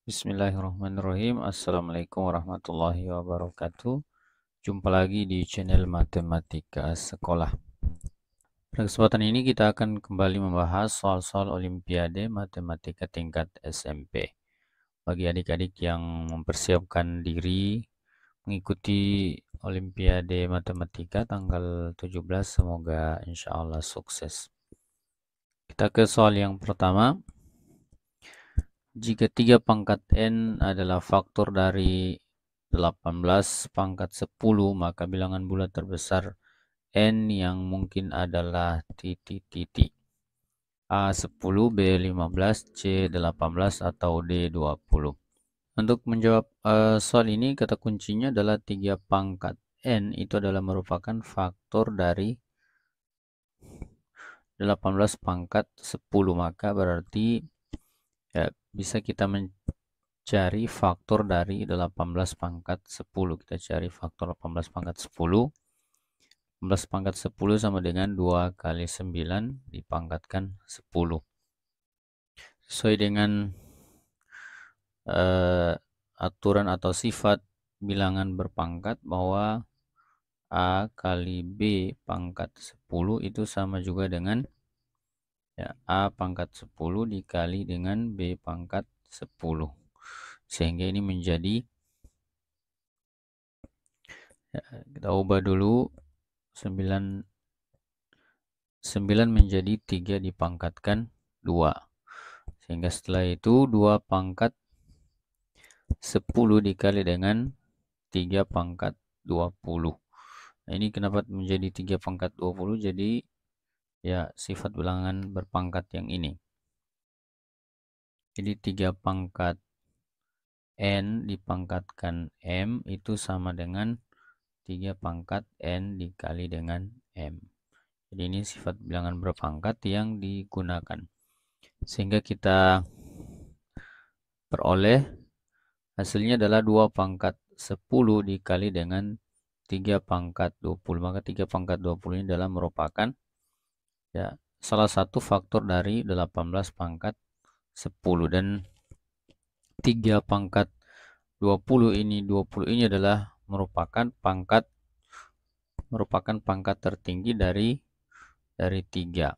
Bismillahirrahmanirrahim. Assalamualaikum warahmatullahi wabarakatuh. Jumpa lagi di channel Matematika Sekolah. Pada kesempatan ini kita akan kembali membahas soal-soal Olimpiade Matematika tingkat SMP. Bagi adik-adik yang mempersiapkan diri mengikuti Olimpiade Matematika tanggal 17, semoga insya Allah sukses. Kita ke soal yang pertama. Jika 3 pangkat N adalah faktor dari 18 pangkat 10, maka bilangan bulat terbesar N yang mungkin adalah titik-titik. A 10, B 15, C 18, atau D 20. Untuk menjawab soal ini, kata kuncinya adalah 3 pangkat N itu adalah merupakan faktor dari 18 pangkat 10. Maka berarti ya, bisa kita mencari faktor dari 18 pangkat 10. Kita cari faktor 18 pangkat 10. 18 pangkat 10 sama dengan 2 kali 9 dipangkatkan 10. Sesuai dengan aturan atau sifat bilangan berpangkat bahwa A kali B pangkat 10 itu sama juga dengan ya, A pangkat 10 dikali dengan B pangkat 10. Sehingga ini menjadi, ya, kita ubah dulu, 9 menjadi 3 dipangkatkan 2. Sehingga setelah itu 2 pangkat 10 dikali dengan 3 pangkat 20. Nah, ini kenapa menjadi 3 pangkat 20? Jadi ya sifat bilangan berpangkat yang ini. Jadi 3 pangkat N dipangkatkan M itu sama dengan 3 pangkat N dikali dengan M. Jadi ini sifat bilangan berpangkat yang digunakan. Sehingga kita peroleh hasilnya adalah 2 pangkat 10 dikali dengan 3 pangkat 20. Maka 3 pangkat 20 ini adalah merupakan ya salah satu faktor dari 18 pangkat 10. Dan 3 pangkat 20 ini adalah merupakan pangkat tertinggi dari 3.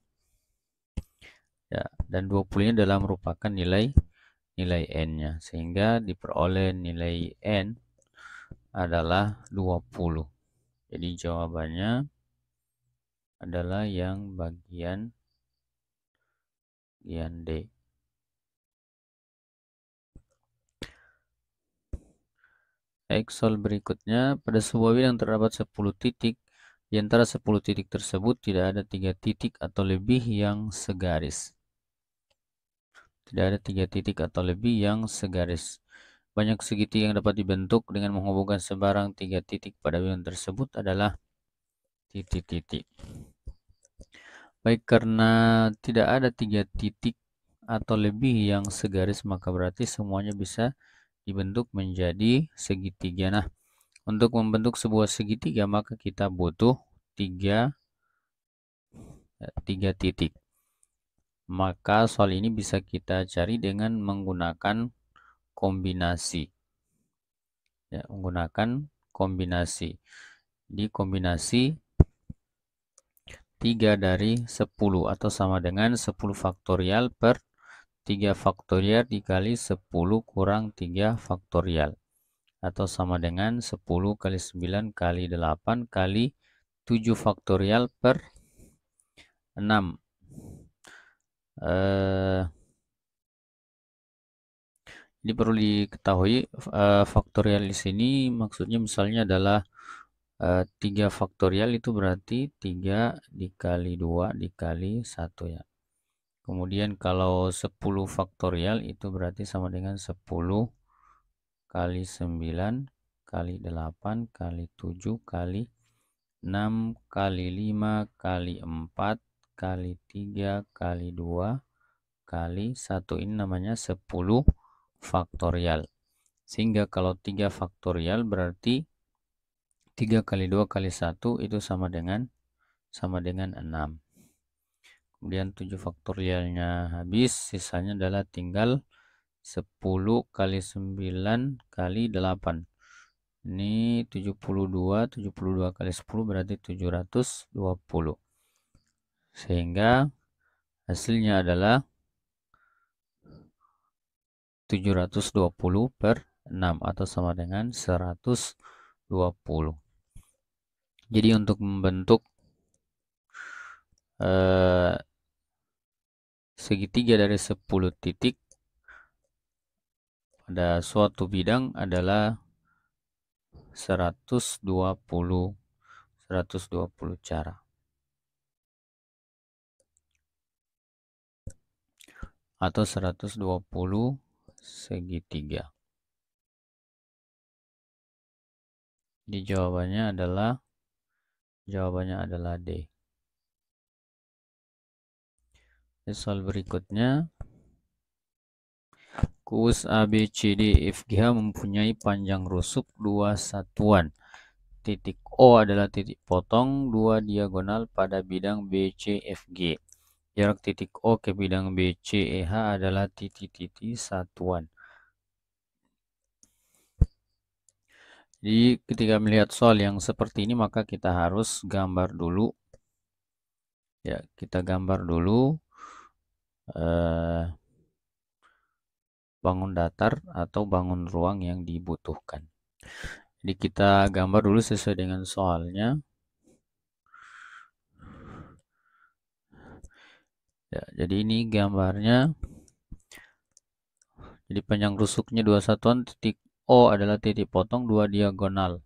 Ya, dan 20 ini adalah merupakan nilai N-nya, sehingga diperoleh nilai N adalah 20. Jadi jawabannya adalah yang bagian D. Baik, soal berikutnya, pada sebuah bilang terdapat 10 titik. Di antara 10 titik tersebut tidak ada 3 titik atau lebih yang segaris. Tidak ada 3 titik atau lebih yang segaris. Banyak segitiga yang dapat dibentuk dengan menghubungkan sebarang 3 titik pada bilangan tersebut adalah titik-titik. Baik, karena tidak ada 3 titik atau lebih yang segaris, maka berarti semuanya bisa dibentuk menjadi segitiga. Nah, untuk membentuk sebuah segitiga maka kita butuh 3 titik. Maka soal ini bisa kita cari dengan menggunakan kombinasi. Ya, menggunakan kombinasi. Di kombinasi 3 dari 10 atau sama dengan 10 faktorial per 3 faktorial dikali 10 kurang 3 faktorial. Atau sama dengan 10 kali 9 kali 8 kali 7 faktorial per 6. Ini perlu diketahui, faktorial di sini maksudnya misalnya adalah 3 faktorial itu berarti 3 dikali 2 dikali 1 ya. Kemudian kalau 10 faktorial itu berarti sama dengan 10 kali 9 kali 8 kali 7 kali 6 kali 5 kali 4 kali 3 kali 2 kali 1. Ini namanya 10 faktorial. Sehingga kalau 3 faktorial berarti 3 kali 2 kali 1 itu sama dengan 6. Kemudian 7 faktorialnya habis, sisanya adalah tinggal 10 kali 9 kali 8. Ini 72 kali 10 berarti 720. Sehingga hasilnya adalah 720 per 6 atau sama dengan 120. Jadi untuk membentuk segitiga dari 10 titik pada suatu bidang adalah 120 cara atau 120 segitiga. Jadi jawabannya adalah D. Soal berikutnya, kubus ABCDEFGH mempunyai panjang rusuk 2 satuan. Titik O adalah titik potong 2 diagonal pada bidang BCFG. Jarak titik O ke bidang BCEH adalah titik-titik satuan. Jadi ketika melihat soal yang seperti ini maka kita harus gambar dulu. Ya, kita gambar dulu bangun datar atau bangun ruang yang dibutuhkan. Jadi kita gambar dulu sesuai dengan soalnya. Ya, jadi ini gambarnya. Jadi panjang rusuknya 2 satuan, titik O adalah titik potong 2 diagonal.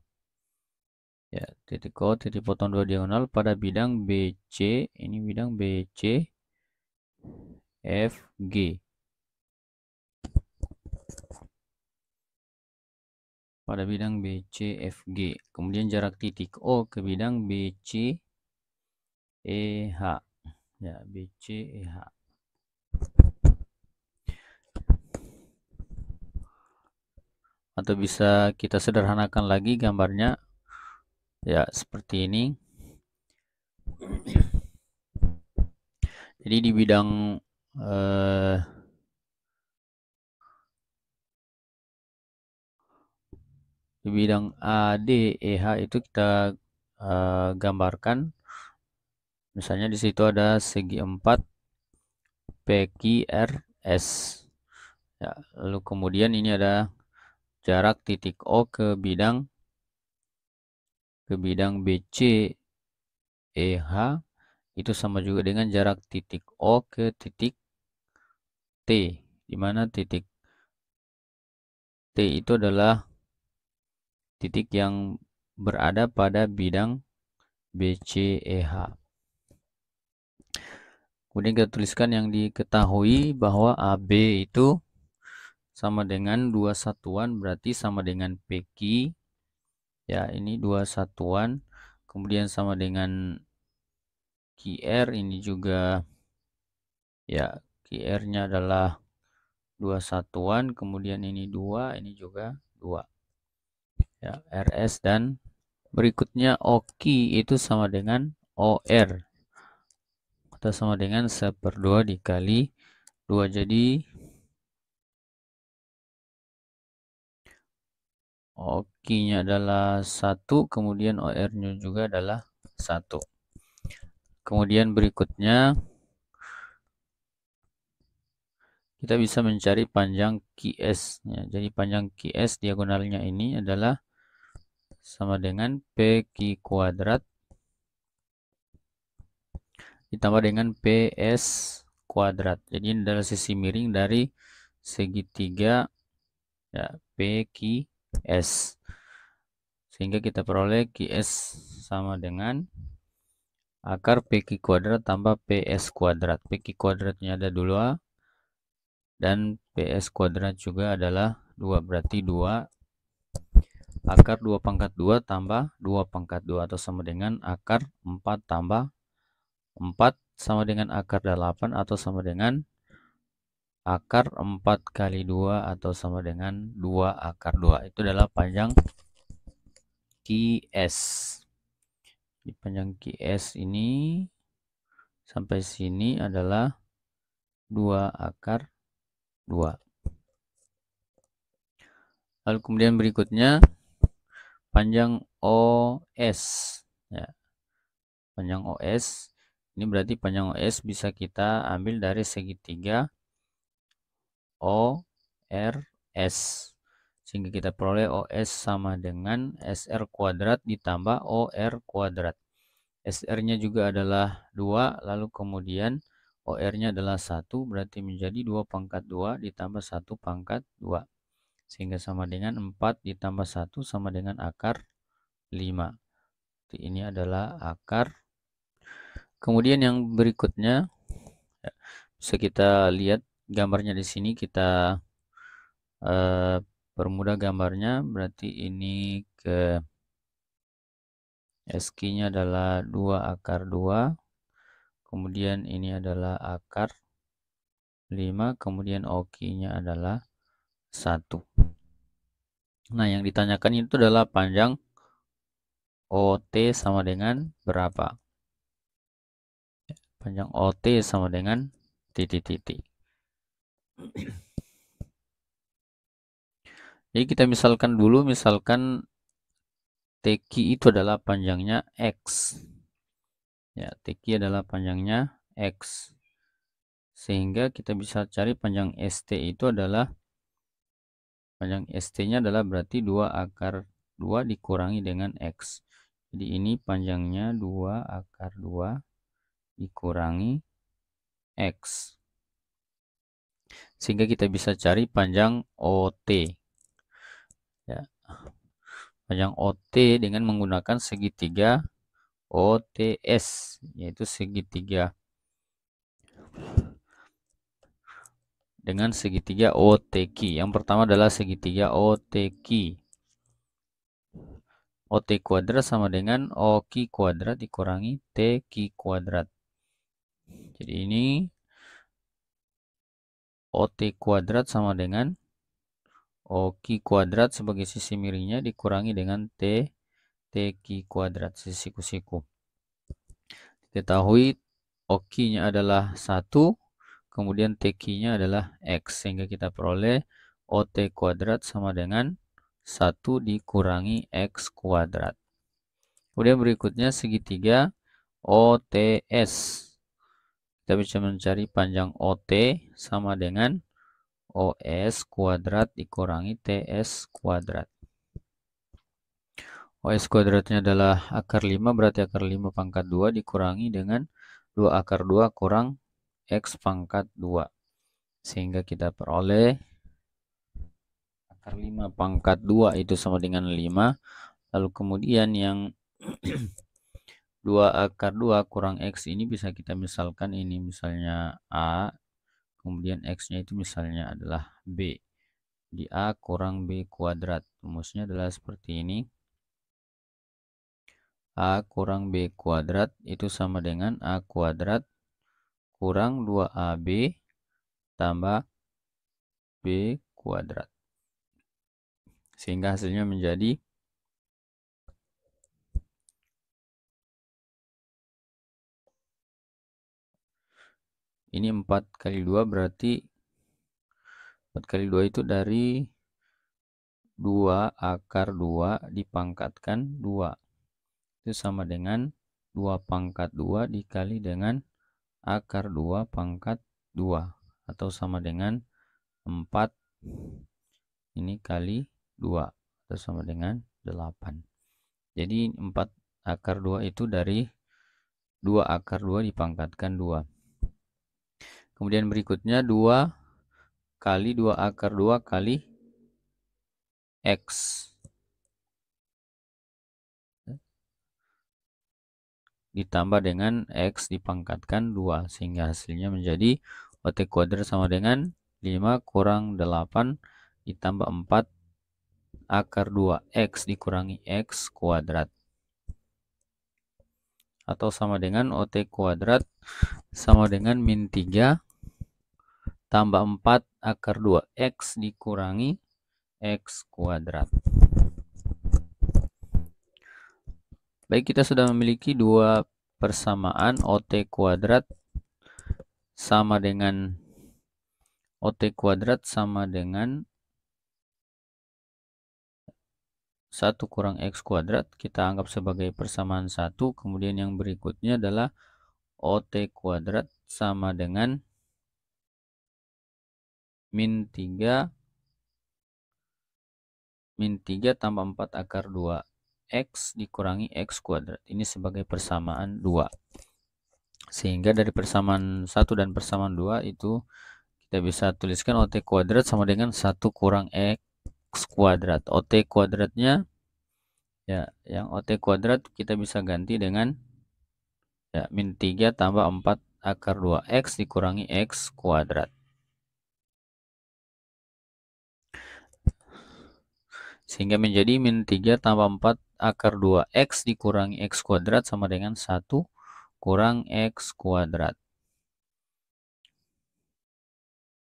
Ya, titik O, titik potong 2 diagonal pada bidang BC, ini bidang BC, FG. Pada bidang BC, FG. Kemudian jarak titik O ke bidang BC, EH. Ya, BC, EH. Atau bisa kita sederhanakan lagi gambarnya. Ya, seperti ini. Jadi di bidang ADEH itu kita gambarkan. Misalnya di situ ada segi 4 PQRS. Ya, lalu kemudian ini ada jarak titik O ke bidang BC EH itu sama juga dengan jarak titik O ke titik T, di mana titik T itu adalah titik yang berada pada bidang BCEH. Kemudian kita tuliskan yang diketahui bahwa AB itu sama dengan 2 satuan, berarti sama dengan PQ. Ya, ini 2 satuan. Kemudian sama dengan QR, ini juga ya, QR-nya adalah 2 satuan, kemudian ini 2, ini juga 2. Ya, RS dan berikutnya OQ itu sama dengan OR. Atau sama dengan 1/2 dikali 2. Jadi OQ-nya adalah 1, kemudian OR-nya juga adalah 1. Kemudian berikutnya kita bisa mencari panjang QS. Ya, jadi panjang QS diagonalnya ini adalah sama dengan PQ kuadrat ditambah dengan PS kuadrat. Jadi ini adalah sisi miring dari segitiga ya, PQS. Sehingga kita peroleh QS sama dengan akar PQ kuadrat tambah PS kuadrat. PQ kuadratnya ada 2 dan PS kuadrat juga adalah 2, berarti 2 akar 2 pangkat 2 tambah 2 pangkat 2 atau sama dengan akar 4 tambah 4 sama dengan akar 8 atau sama dengan akar 4 kali 2 atau sama dengan 2 akar 2. Itu adalah panjang QS. Di panjang QS ini sampai sini adalah 2 akar 2. Lalu kemudian berikutnya panjang OS. Ya, panjang OS. Ini berarti panjang OS bisa kita ambil dari segitiga ORS. Sehingga kita peroleh OS sama dengan SR kuadrat ditambah OR kuadrat. SR-nya juga adalah 2, lalu kemudian OR-nya adalah 1, berarti menjadi 2 pangkat 2 ditambah 1 pangkat 2. Sehingga sama dengan 4 ditambah 1 sama dengan akar 5. Jadi ini adalah akar. Kemudian yang berikutnya, bisa kita lihat gambarnya di sini, kita permudah gambarnya, berarti ini ke SQ-nya adalah 2 akar 2, kemudian ini adalah akar 5, kemudian OQ-nya adalah 1. Nah, yang ditanyakan itu adalah panjang OT sama dengan berapa? Panjang OT sama dengan titik-titik. Jadi kita misalkan dulu, misalkan TQ itu adalah panjangnya X. Ya, TQ adalah panjangnya X. Sehingga kita bisa cari panjang ST itu adalah, panjang ST-nya adalah berarti 2 akar 2 dikurangi dengan X. Jadi ini panjangnya 2 akar 2 dikurangi X. Sehingga kita bisa cari panjang OT. Ya. Panjang OT dengan menggunakan segitiga OTS, yaitu segitiga dengan segitiga OTQ. Yang pertama adalah segitiga OTQ. OT kuadrat sama dengan OQ kuadrat dikurangi TQ kuadrat. Jadi ini OT kuadrat sama dengan OQ kuadrat sebagai sisi miringnya dikurangi dengan TQ kuadrat sisi kusiku. Diketahui OQ-nya adalah 1, kemudian TQ-nya adalah X, sehingga kita peroleh OT kuadrat sama dengan 1 dikurangi X kuadrat. Kemudian berikutnya segitiga OTS. Kita bisa mencari panjang OT sama dengan OS kuadrat dikurangi TS kuadrat. OS kuadratnya adalah akar 5, berarti akar 5 pangkat 2 dikurangi dengan 2 akar 2 kurang X pangkat 2. Sehingga kita peroleh akar 5 pangkat 2 itu sama dengan 5. Lalu kemudian yang 2 akar 2 kurang X ini bisa kita misalkan ini misalnya A, kemudian X-nya itu misalnya adalah B. Di A kurang B kuadrat. Rumusnya adalah seperti ini. A kurang B kuadrat itu sama dengan A kuadrat kurang 2AB tambah B kuadrat. Sehingga hasilnya menjadi ini 4 kali 2, berarti 4 kali 2 itu dari 2 akar 2 dipangkatkan 2. Itu sama dengan 2 pangkat 2 dikali dengan akar 2 pangkat 2. Atau sama dengan 4 ini kali 2. Atau sama dengan 8. Jadi 4 akar 2 itu dari 2 akar 2 dipangkatkan 2. Kemudian berikutnya 2 kali 2 akar 2 kali X. Ditambah dengan X dipangkatkan 2. Sehingga hasilnya menjadi OT kuadrat sama dengan 5 kurang 8 ditambah 4 akar 2. X dikurangi X kuadrat. Atau sama dengan OT kuadrat sama dengan min 3 tambah 4 akar 2 X dikurangi X kuadrat. Baik, kita sudah memiliki dua persamaan OT kuadrat sama dengan OT kuadrat sama dengan 1 kurang X kuadrat kita anggap sebagai persamaan 1. Kemudian yang berikutnya adalah OT kuadrat sama dengan min 3 tambah 4 akar 2 X dikurangi X kuadrat. Ini sebagai persamaan 2. Sehingga dari persamaan 1 dan persamaan 2 itu kita bisa tuliskan OT kuadrat sama dengan 1 kurang X kuadrat. OT kuadratnya, ya, yang OT kuadrat kita bisa ganti dengan, ya, min 3 tambah 4 akar 2 X dikurangi X kuadrat. Sehingga menjadi min 3 tambah 4 akar 2 X dikurangi X kuadrat sama dengan 1 kurang X kuadrat.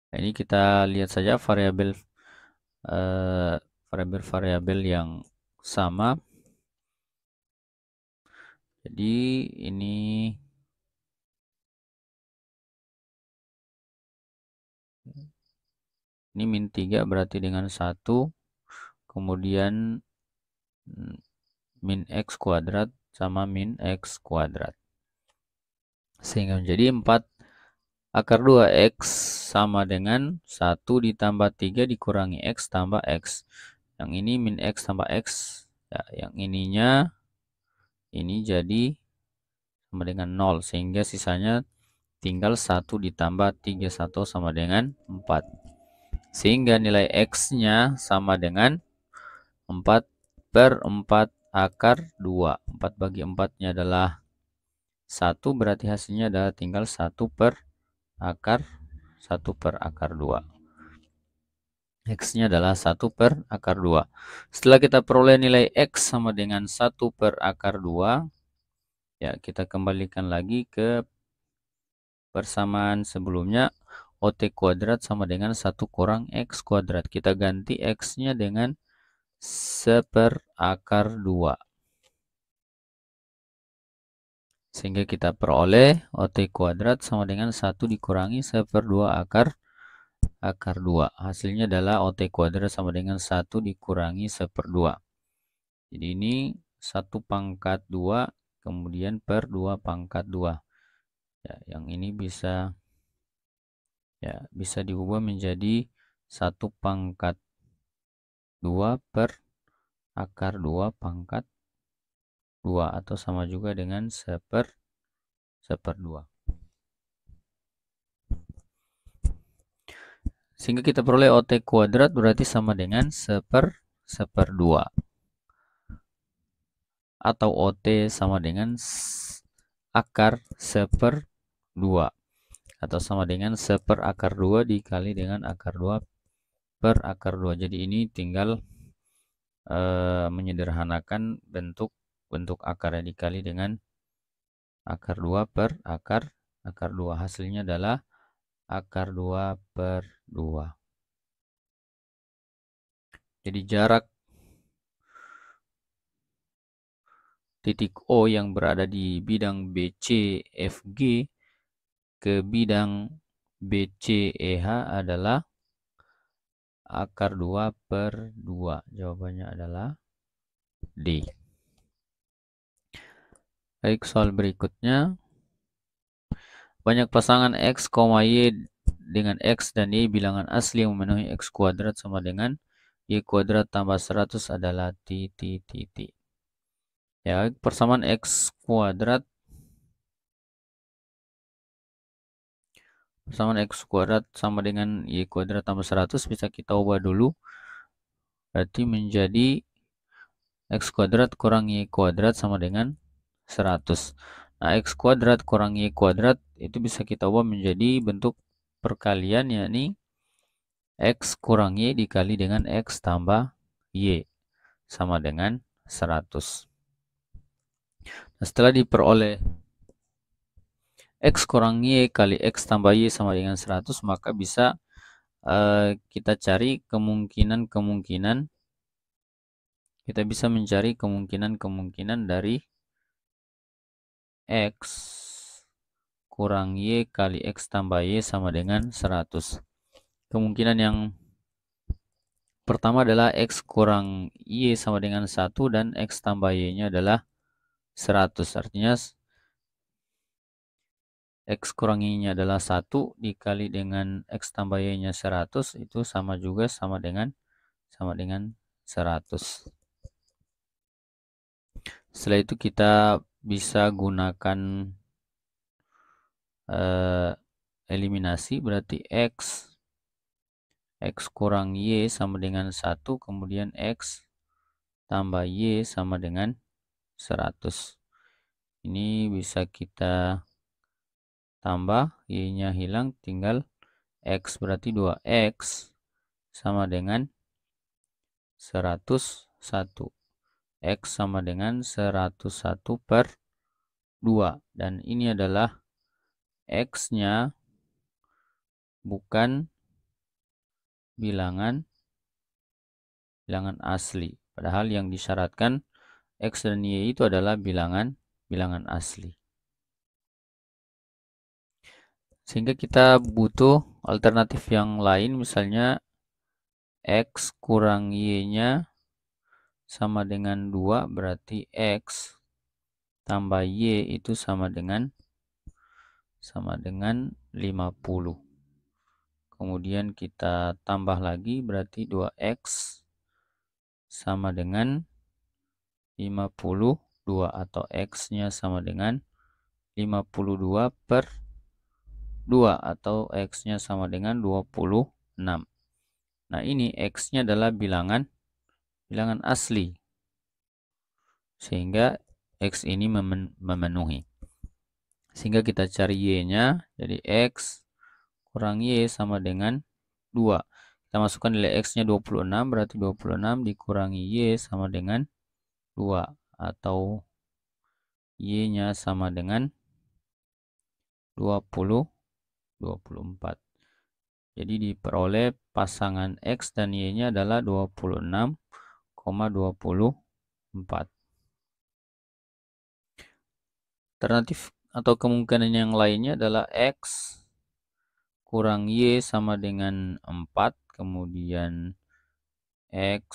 Nah, ini kita lihat saja variabel yang sama. Jadi ini min 3 berarti dengan 1, kemudian min X kuadrat sama min X kuadrat. Sehingga menjadi 4 akar 2 X sama dengan 1 ditambah 3 dikurangi X tambah X. Yang ini min X tambah X. Ya, yang ininya ini jadi sama dengan 0. Sehingga sisanya tinggal 1 ditambah 3, 1 sama dengan 4. Sehingga nilai X-nya sama dengan 4 per 4 akar 2. 4 bagi 4-nya adalah 1, berarti hasilnya adalah tinggal 1 per akar 2. X-nya adalah 1 per akar 2. Setelah kita peroleh nilai X sama dengan 1 per akar 2, ya, kita kembalikan lagi ke persamaan sebelumnya. OT kuadrat sama dengan 1 kurang X kuadrat. Kita ganti X-nya dengan 1 per akar 2. Sehingga kita peroleh OT kuadrat sama dengan 1 dikurangi 1 per 2 akar 2. Hasilnya adalah OT kuadrat sama dengan 1 dikurangi 1 per 2. Jadi ini 1 pangkat 2 kemudian per 2 pangkat 2. Ya, yang ini bisa diubah menjadi 1 pangkat 2 per akar 2 pangkat 2 atau sama juga dengan 1 per 2. Sehingga kita peroleh OT kuadrat berarti sama dengan 1 per 2. Atau OT sama dengan akar 1 per 2. Atau sama dengan 1 per akar 2 dikali dengan akar 2 per akar 2. Jadi ini tinggal menyederhanakan bentuk akarnya dikali dengan akar 2 per akar 2. Hasilnya adalah akar 2 per 2. Jadi jarak titik O yang berada di bidang BCFG ke bidang BCEH adalah akar 2 per 2. Jawabannya adalah D. Baik, soal berikutnya. Banyak pasangan X, Y dengan X dan Y bilangan asli yang memenuhi X kuadrat sama dengan Y kuadrat tambah 100 adalah titik. Ya, persamaan X kuadrat sama dengan Y kuadrat tambah 100 bisa kita ubah dulu. Berarti menjadi X kuadrat kurang Y kuadrat sama dengan 100. Nah, X kuadrat kurang Y kuadrat itu bisa kita ubah menjadi bentuk perkalian, yakni X kurang Y dikali dengan X tambah Y sama dengan 100. Nah, setelah diperoleh X kurang Y kali X tambah Y sama dengan 100, maka bisa kita cari kemungkinan. Kita bisa mencari kemungkinan dari X kurang Y kali X tambah Y sama dengan 100. Kemungkinan yang pertama adalah X kurang Y sama dengan 1 dan X tambah Y-nya adalah 100. Artinya X kurang Y-nya adalah 1 dikali dengan X tambah Y-nya 100 itu sama juga sama dengan 100. Setelah itu kita bisa gunakan eliminasi, berarti X kurang Y sama dengan 1, kemudian X tambah Y sama dengan 100. Ini bisa kita tambah, Y-nya hilang, tinggal X, berarti 2X sama dengan 101. X sama dengan 101 per 2. Dan ini adalah X-nya bukan bilangan asli. Padahal yang disyaratkan X dan Y itu adalah bilangan asli. Sehingga kita butuh alternatif yang lain, misalnya X kurang Y-nya sama dengan 2, berarti X tambah Y itu sama dengan 50. Kemudian kita tambah lagi, berarti 2X sama dengan 52 atau X-nya sama dengan 52 per 2 atau X-nya sama dengan 26. Nah, ini X-nya adalah bilangan asli. Sehingga X ini memenuhi. Sehingga kita cari Y-nya, jadi X kurang Y sama dengan 2. Kita masukkan nilai X-nya 26, berarti 26 dikurangi Y sama dengan 2. Atau Y-nya sama dengan 24. Jadi diperoleh pasangan X dan Y-nya adalah 26,24. Alternatif atau kemungkinan yang lainnya adalah X kurang Y sama dengan 4, kemudian X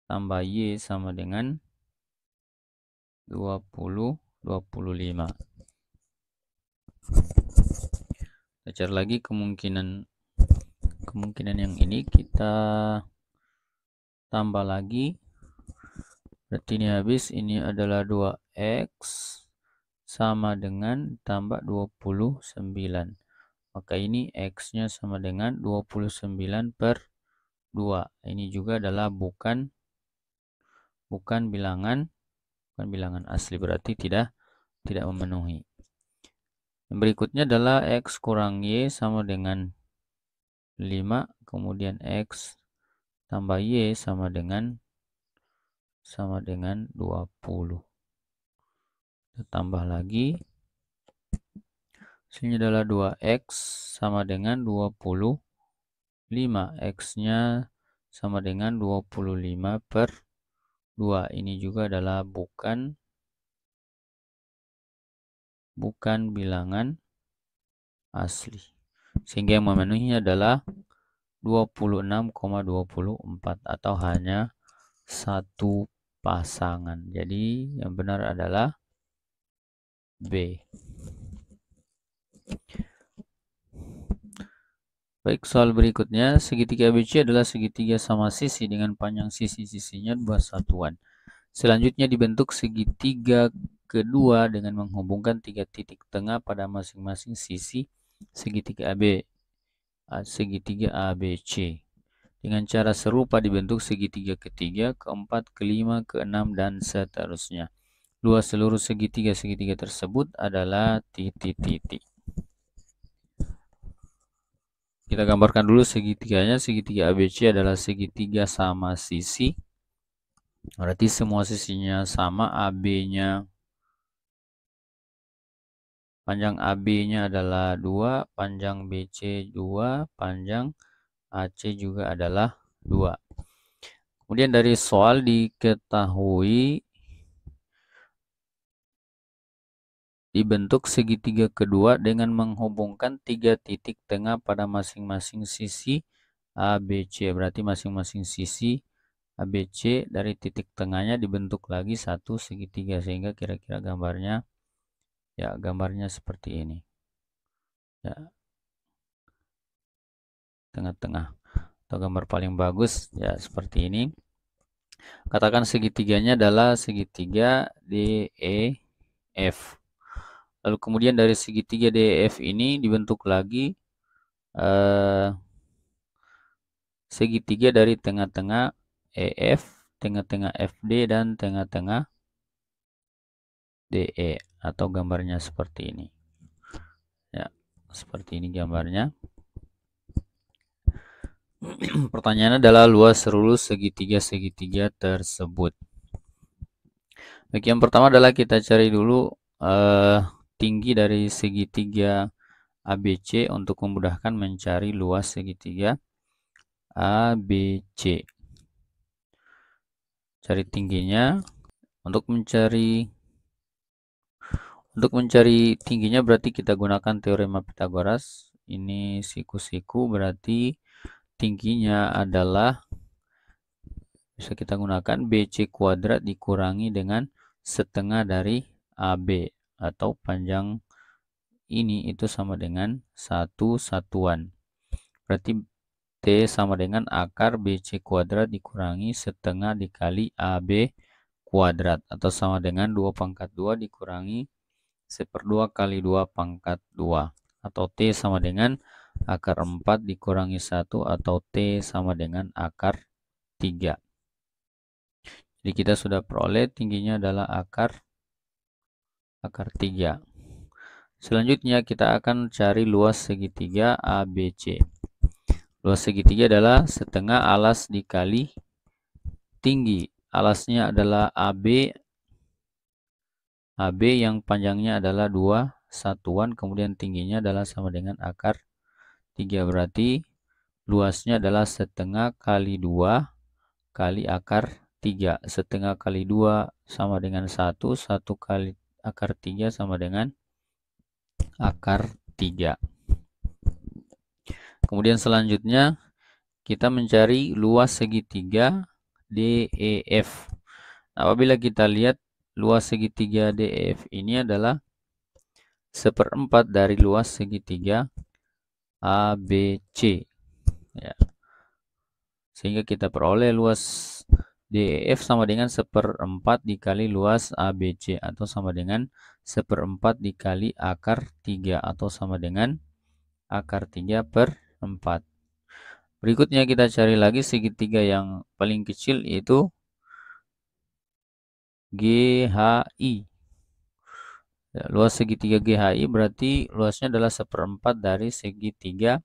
tambah Y sama dengan 25. Kita cari lagi kemungkinan yang ini, kita tambah lagi. Berarti ini habis, ini adalah 2X sama dengan tambah 29. Maka ini X-nya sama dengan 29 per 2. Ini juga adalah bukan bilangan asli, berarti tidak memenuhi. Yang berikutnya adalah X kurang Y sama dengan 5, kemudian X tambah Y sama dengan 20. Kita tambah lagi. Hasilnya adalah 2X sama dengan 25. X-nya sama dengan 25 per 2. Ini juga adalah bukan bilangan asli. Sehingga yang memenuhinya adalah 26,24 atau hanya satu pasangan. Jadi yang benar adalah B. Baik, soal berikutnya, segitiga ABC adalah segitiga sama sisi dengan panjang sisi-sisinya 2 satuan. Selanjutnya dibentuk segitiga kedua dengan menghubungkan 3 titik tengah pada masing-masing sisi segitiga ABC. Dengan cara serupa dibentuk segitiga ketiga, keempat, kelima, keenam, dan seterusnya. Luas seluruh segitiga tersebut adalah titik-titik. Kita gambarkan dulu segitiganya. Segitiga ABC adalah segitiga sama sisi. Berarti semua sisinya sama. AB-nya, panjang AB-nya adalah 2, panjang BC 2, panjang AC juga adalah 2. Kemudian dari soal diketahui dibentuk segitiga kedua dengan menghubungkan 3 titik tengah pada masing-masing sisi ABC, berarti masing-masing sisi ABC dari titik tengahnya dibentuk lagi satu segitiga, sehingga kira-kira gambarnya seperti ini. Ya, tengah-tengah atau gambar paling bagus ya seperti ini. Katakan segitiganya adalah segitiga DEF. Lalu kemudian dari segitiga DEF ini dibentuk lagi segitiga dari tengah-tengah EF, tengah-tengah FD, dan tengah-tengah DE, atau gambarnya seperti ini. Ya, seperti ini gambarnya. Pertanyaannya adalah luas lurus segitiga-segitiga tersebut. Baik, yang pertama adalah kita cari dulu tinggi dari segitiga ABC untuk memudahkan mencari luas segitiga ABC. Cari tingginya. Untuk mencari tingginya berarti kita gunakan teorema Pythagoras. Ini siku-siku, berarti tingginya adalah, bisa kita gunakan BC kuadrat dikurangi dengan setengah dari AB, atau panjang ini itu sama dengan 1 satuan. Berarti T sama dengan akar BC kuadrat dikurangi setengah dikali AB kuadrat, atau sama dengan 2 pangkat 2 dikurangi 1/2 kali 2 pangkat 2, atau T sama dengan akar 4 dikurangi 1, atau T sama dengan akar 3. Jadi kita sudah peroleh tingginya adalah akar 3. Selanjutnya kita akan cari luas segitiga ABC. Luas segitiga adalah setengah alas dikali tinggi. Alasnya adalah AB yang panjangnya adalah 2 satuan, kemudian tingginya adalah sama dengan akar 3. Berarti luasnya adalah setengah kali 2 kali akar 3. Setengah kali 2 sama dengan 1, 1 kali akar 3 sama dengan akar 3. Kemudian selanjutnya kita mencari luas segitiga DEF. Apabila kita lihat luas segitiga DEF ini adalah 1/4 dari luas segitiga ABC. Ya. Sehingga kita peroleh luas DEF sama dengan 1/4 dikali luas ABC, atau sama dengan 1/4 dikali akar 3, atau sama dengan akar 3/4. Berikutnya kita cari lagi segitiga yang paling kecil, yaitu GHI. Ya, luas segitiga GHI berarti luasnya adalah 1/4 dari segitiga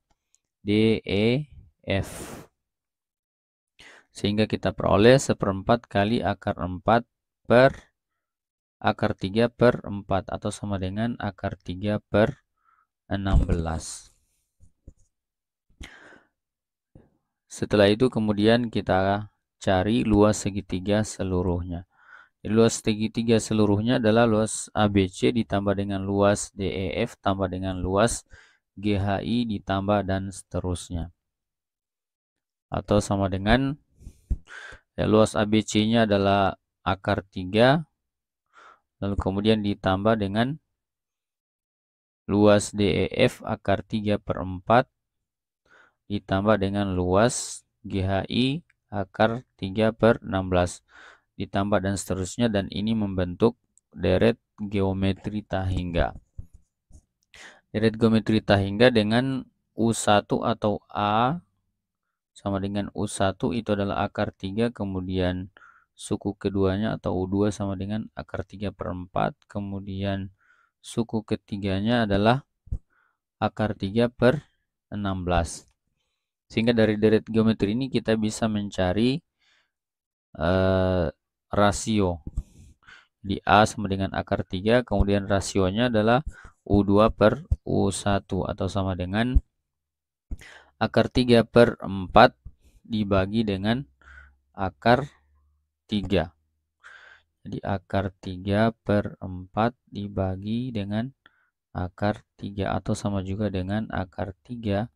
DEF. Sehingga kita peroleh 1/4 kali akar 4 per akar 3/4, atau sama dengan akar 3/16. Setelah itu kemudian kita cari luas segitiga seluruhnya. Luas segitiga seluruhnya adalah luas ABC ditambah dengan luas DEF tambah dengan luas GHI ditambah dan seterusnya. Atau sama dengan luas ABC-nya adalah akar 3, lalu kemudian ditambah dengan luas DEF akar 3/4 ditambah dengan luas GHI akar 3/16 ditambah dan seterusnya, dan ini membentuk deret geometri Tahingga. Deret geometri Tahingga dengan U1 atau A sama dengan U1 itu adalah akar 3, kemudian suku keduanya atau U2 sama dengan akar 3/4, kemudian suku ketiganya adalah akar 3/16. Sehingga dari deret geometri ini kita bisa mencari rasio. Di A sama dengan akar 3, kemudian rasionya adalah U2/U1, atau sama dengan akar 3/4 dibagi dengan akar 3. Jadi akar 3/4 dibagi dengan akar 3, atau sama juga dengan akar 3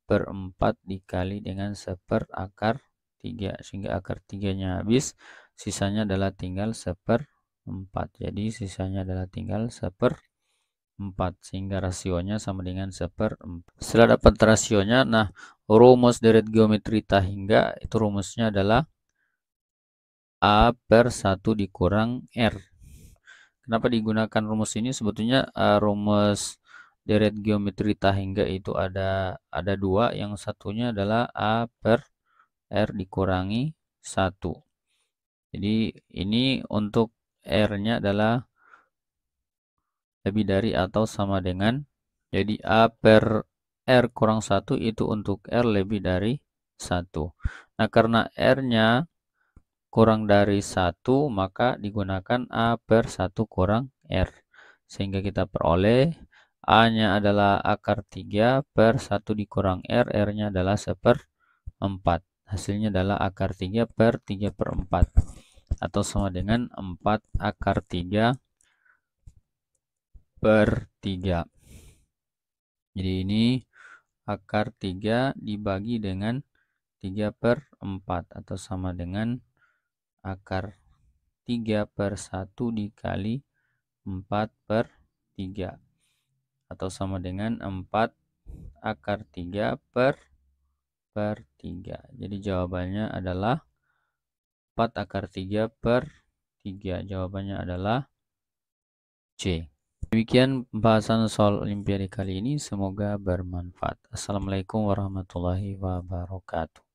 per 4 dikali dengan 1/3, sehingga akar 3-nya habis, sisanya adalah tinggal 1/4. Jadi sisanya adalah tinggal 1/4, sehingga rasionya sama dengan 1/4. Setelah dapat rasionya, nah rumus deret geometri tahingga itu rumusnya adalah A per 1 dikurang R. Kenapa digunakan rumus ini? Sebetulnya rumus deret geometri tahingga itu ada dua. Yang satunya adalah A per R dikurangi 1. Jadi ini untuk R-nya adalah lebih dari atau sama dengan. Jadi A per R kurang 1 itu untuk R lebih dari 1. Nah, karena R-nya kurang dari 1, maka digunakan A per 1 kurang R. Sehingga kita peroleh A-nya adalah akar 3 per 1 dikurang R, R-nya adalah 1/4. Hasilnya adalah akar 3 per 3/4. Atau sama dengan 4 akar 3 per 3. Jadi ini akar 3 dibagi dengan 3/4. Atau sama dengan akar 3 per 1 dikali 4/3. Atau sama dengan 4 akar 3 per 3. Jadi jawabannya adalah 4 akar 3 per 3. Jawabannya adalah C. Demikian pembahasan soal Olimpiade kali ini. Semoga bermanfaat. Assalamualaikum warahmatullahi wabarakatuh.